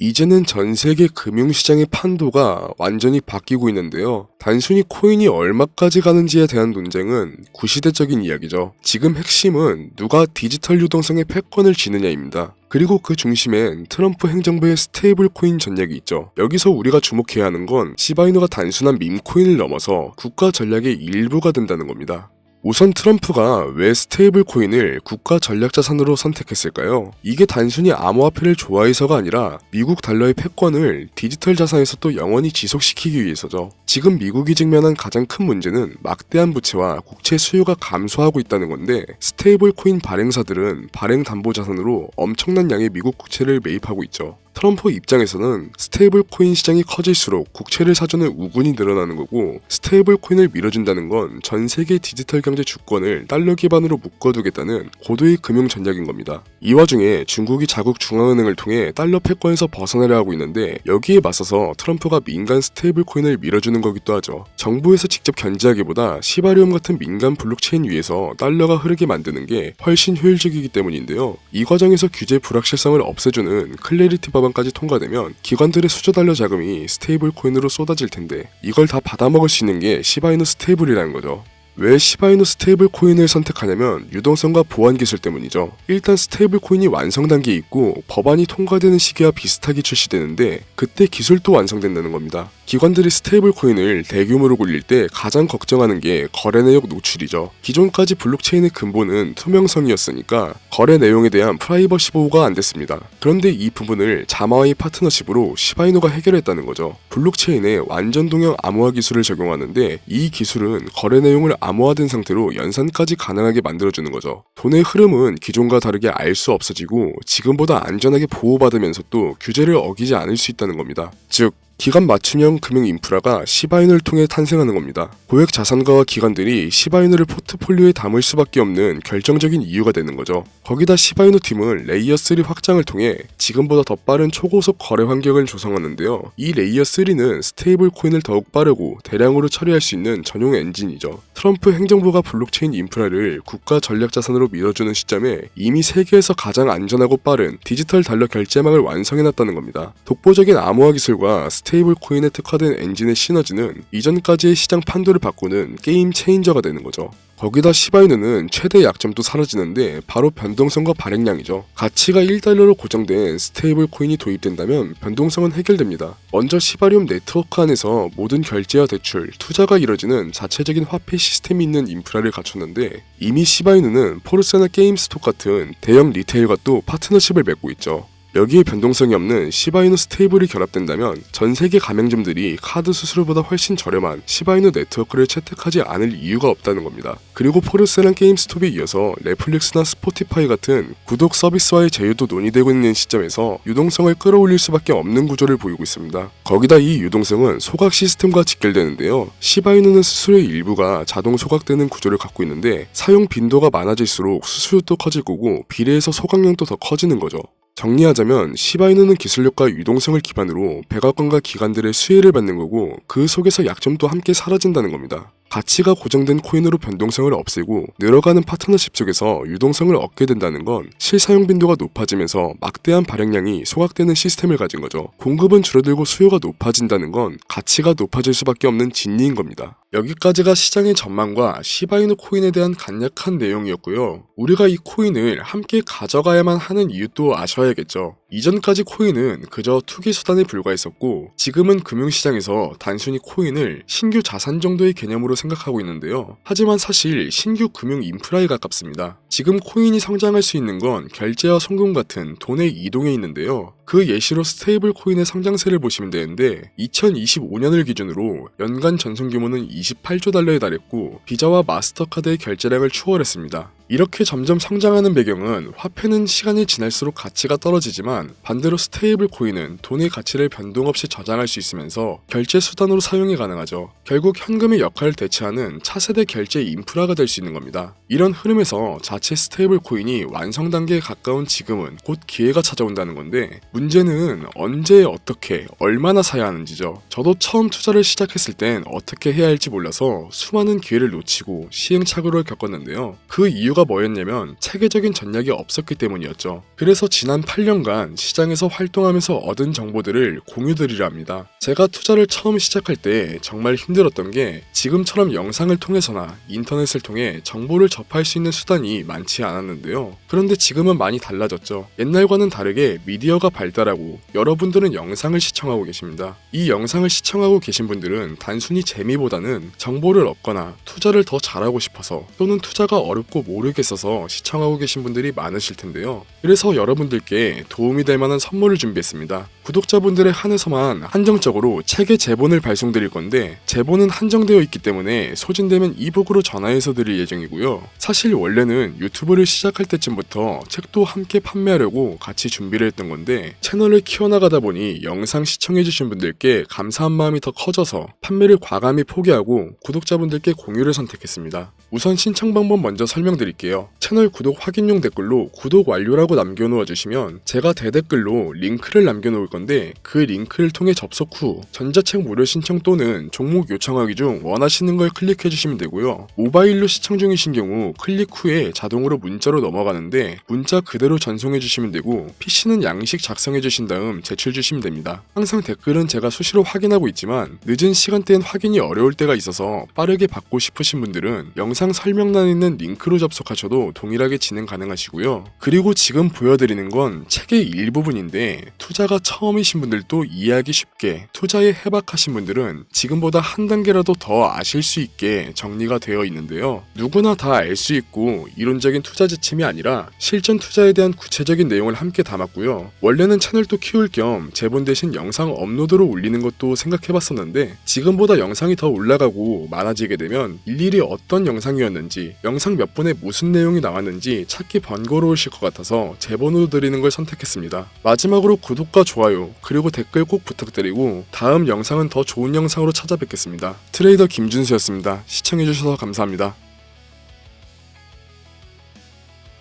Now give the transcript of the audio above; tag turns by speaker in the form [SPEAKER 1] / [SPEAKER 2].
[SPEAKER 1] 이제는 전 세계 금융시장의 판도가 완전히 바뀌고 있는데요. 단순히 코인이 얼마까지 가는지에 대한 논쟁은 구시대적인 이야기죠. 지금 핵심은 누가 디지털 유동성의 패권을 쥐느냐입니다. 그리고 그 중심엔 트럼프 행정부의 스테이블 코인 전략이 있죠. 여기서 우리가 주목해야 하는 건 시바이누가 단순한 밈코인을 넘어서 국가 전략의 일부가 된다는 겁니다. 우선 트럼프가 왜 스테이블 코인을 국가 전략 자산으로 선택했을까요? 이게 단순히 암호화폐를 좋아해서가 아니라 미국 달러의 패권을 디지털 자산에서 또 영원히 지속시키기 위해서죠. 지금 미국이 직면한 가장 큰 문제는 막대한 부채와 국채 수요가 감소하고 있다는 건데, 스테이블 코인 발행사들은 발행 담보 자산으로 엄청난 양의 미국 국채를 매입하고 있죠. 트럼프 입장에서는 스테이블 코인 시장이 커질수록 국채를 사주는 우군이 늘어나는 거고, 스테이블 코인을 밀어준다는 건 전 세계 디지털 경제 주권을 달러 기반으로 묶어두겠다는 고도의 금융 전략인 겁니다. 이 와중에 중국이 자국 중앙은행을 통해 달러 패권에서 벗어나려 하고 있는데, 여기에 맞서서 트럼프가 민간 스테이블 코인을 밀어주는 거기도 하죠. 정부에서 직접 견제하기보다 시바리움 같은 민간 블록체인 위에서 달러가 흐르게 만드는 게 훨씬 효율적이기 때문인데요. 이 과정에서 규제 불확실성을 없애주는 클래리티 법안까지 통과되면 기관들의 수조 달러 자금이 스테이블 코인으로 쏟아질 텐데, 이걸 다 받아먹을 수 있는 게 시바이누 스테이블이라는 거죠. 왜 시바이누 스테이블 코인을 선택하냐면 유동성과 보안 기술 때문이죠. 일단 스테이블 코인이 완성 단계에 있고 법안이 통과되는 시기와 비슷하게 출시되는데, 그때 기술도 완성된다는 겁니다. 기관들이 스테이블 코인을 대규모로 굴릴 때 가장 걱정하는 게 거래 내역 노출이죠. 기존까지 블록체인의 근본은 투명성이었으니까 거래 내용에 대한 프라이버시 보호가 안 됐습니다. 그런데 이 부분을 자마와의 파트너십으로 시바이누가 해결했다는 거죠. 블록체인에 완전 동형 암호화 기술을 적용하는데, 이 기술은 거래 내용을 암호화된 상태로 연산까지 가능하게 만들어주는 거죠. 돈의 흐름은 기존과 다르게 알 수 없어지고 지금보다 안전하게 보호받으면서 또 규제를 어기지 않을 수 있다는 겁니다. 즉, 기관 맞춤형 금융 인프라가 시바이누를 통해 탄생하는 겁니다. 고액 자산가와 기관들이 시바이누를 포트폴리오에 담을 수밖에 없는 결정적인 이유가 되는 거죠. 거기다 시바이누 팀은 레이어 3 확장을 통해 지금보다 더 빠른 초고속 거래 환경을 조성하는데요. 이 레이어 3는 스테이블 코인을 더욱 빠르고 대량으로 처리할 수 있는 전용 엔진이죠. 트럼프 행정부가 블록체인 인프라를 국가 전략 자산으로 밀어주는 시점에 이미 세계에서 가장 안전하고 빠른 디지털 달러 결제망을 완성해놨다는 겁니다. 독보적인 암호화 기술과 스테이블 코인에 특화된 엔진의 시너지는 이전까지의 시장 판도를 바꾸는 게임 체인저가 되는 거죠. 거기다 시바이누는 최대 약점도 사라지는데 바로 변동성과 발행량이죠. 가치가 1달러로 고정된 스테이블 코인이 도입된다면 변동성은 해결됩니다. 먼저 시바리움 네트워크 안에서 모든 결제와 대출, 투자가 이뤄지는 자체적인 화폐 시스템이 있는 인프라를 갖췄는데, 이미 시바이누는 포르세나 게임스톡 같은 대형 리테일과 또 파트너십을 맺고 있죠. 여기에 변동성이 없는 시바이누 스테이블이 결합된다면 전 세계 가맹점들이 카드 수수료보다 훨씬 저렴한 시바이누 네트워크를 채택하지 않을 이유가 없다는 겁니다. 그리고 포르세나 게임스톱에 이어서 넷플릭스나 스포티파이 같은 구독 서비스와의 제휴도 논의되고 있는 시점에서 유동성을 끌어올릴 수밖에 없는 구조를 보이고 있습니다. 거기다 이 유동성은 소각 시스템과 직결되는데요. 시바이누는 수수료의 일부가 자동 소각되는 구조를 갖고 있는데, 사용 빈도가 많아질수록 수수료도 커질 거고 비례해서 소각량도 더 커지는 거죠. 정리하자면 시바이누는 기술력과 유동성을 기반으로 백악관과 기관들의 수혜를 받는 거고, 그 속에서 약점도 함께 사라진다는 겁니다. 가치가 고정된 코인으로 변동성을 없애고 늘어가는 파트너십 속에서 유동성을 얻게 된다는 건 실사용 빈도가 높아지면서 막대한 발행량이 소각되는 시스템을 가진 거죠. 공급은 줄어들고 수요가 높아진다는 건 가치가 높아질 수밖에 없는 진리인 겁니다. 여기까지가 시장의 전망과 시바이누 코인에 대한 간략한 내용이었고요. 우리가 이 코인을 함께 가져가야만 하는 이유도 아셔야겠죠. 이전까지 코인은 그저 투기 수단에 불과했었고, 지금은 금융시장에서 단순히 코인을 신규 자산 정도의 개념으로 생각하고 있는데요. 하지만 사실 신규 금융 인프라에 가깝습니다. 지금 코인이 성장할 수 있는 건 결제와 송금 같은 돈의 이동에 있는데요. 그 예시로 스테이블 코인의 성장세를 보시면 되는데, 2025년을 기준으로 연간 전송 규모는 28조 달러에 달했고 비자와 마스터카드의 결제량을 추월했습니다. 이렇게 점점 성장하는 배경은 화폐는 시간이 지날수록 가치가 떨어지지만 반대로 스테이블 코인은 돈의 가치를 변동 없이 저장할 수 있으면서 결제 수단으로 사용이 가능하죠. 결국 현금의 역할을 대체하는 차세대 결제 인프라가 될 수 있는 겁니다. 이런 흐름에서 자체 스테이블 코인이 완성 단계에 가까운 지금은 곧 기회가 찾아온다는 건데, 문제는 언제 어떻게 얼마나 사야 하는지죠. 저도 처음 투자를 시작했을 땐 어떻게 해야 할지 몰라서 수많은 기회를 놓치고 시행착오를 겪었는데요. 그 이유가 이유가 뭐였냐면 체계적인 전략이 없었기 때문이었죠. 그래서 지난 8년간 시장에서 활동하면서 얻은 정보들을 공유드리려 합니다. 제가 투자를 처음 시작할 때 정말 힘들었던 게 지금처럼 영상을 통해서나 인터넷을 통해 정보를 접할 수 있는 수단이 많지 않았는데요. 그런데 지금은 많이 달라졌죠. 옛날과는 다르게 미디어가 발달하고 여러분들은 영상을 시청하고 계십니다. 이 영상을 시청하고 계신 분들은 단순히 재미보다는 정보를 얻거나 투자를 더 잘하고 싶어서 또는 투자가 어렵고 모르겠어서 시청하고 계신 분들이 많으실 텐데요. 그래서 여러분들께 도움이 될 만한 선물을 준비했습니다. 구독자분들의 한해서만 한정적으로 책의 제본을 발송드릴 건데 제본은 한정되어 있기 때문에 소진되면 이북으로 전화해서 드릴 예정이고요. 사실 원래는 유튜브를 시작할 때쯤부터 책도 함께 판매하려고 같이 준비를 했던 건데 채널을 키워나가다 보니 영상 시청해주신 분들께 감사한 마음이 더 커져서 판매를 과감히 포기하고 구독자분들께 공유를 선택했습니다. 우선 신청 방법 먼저 설명드릴게요. 채널 구독 확인용 댓글로 구독 완료라고 남겨놓아 주시면 제가 대댓글로 링크를 남겨놓을 건데 그 링크를 통해 접속 후 전자책 무료 신청 또는 종목 요청하기 중 원하시는 걸 클릭해 주시면 되고요. 모바일로 시청 중이신 경우 클릭 후에 자동으로 문자로 넘어가는데 문자 그대로 전송해 주시면 되고 PC는 양식 작성해 주신 다음 제출 주시면 됩니다. 항상 댓글은 제가 수시로 확인하고 있지만 늦은 시간대엔 확인이 어려울 때가 있어서 빠르게 받고 싶으신 분들은 영상 설명란에 있는 링크로 접속하셔도 동일하게 진행 가능하시고요. 그리고 지금 보여드리는 건 책의 일부분인데 투자가 처음이신 분들도 이해하기 쉽게 투자에 해박하신 분들은 지금보다 한 단계라도 더 아실 수 있게 정리가 되어 있는데요. 누구나 다 알 수 있고 이론적인 투자 지침이 아니라 실전 투자에 대한 구체적인 내용을 함께 담았고요. 원래는 채널도 키울 겸 제본 대신 영상 업로드로 올리는 것도 생각해봤었는데 지금보다 영상이 더 올라가고 많아지게 되면 일일이 어떤 영상이었는지 영상 몇 분에 무슨 내용이 나왔는지 찾기 번거로우실 것 같아서 제본으로 드리는 걸 선택했습니다. 마지막으로 구독과 좋아요 그리고 댓글 꼭 부탁드리고 다음 영상은 더 좋은 영상으로 찾아뵙겠습니다. 트레이더 김준수였습니다. 시청해주셔서 감사합니다.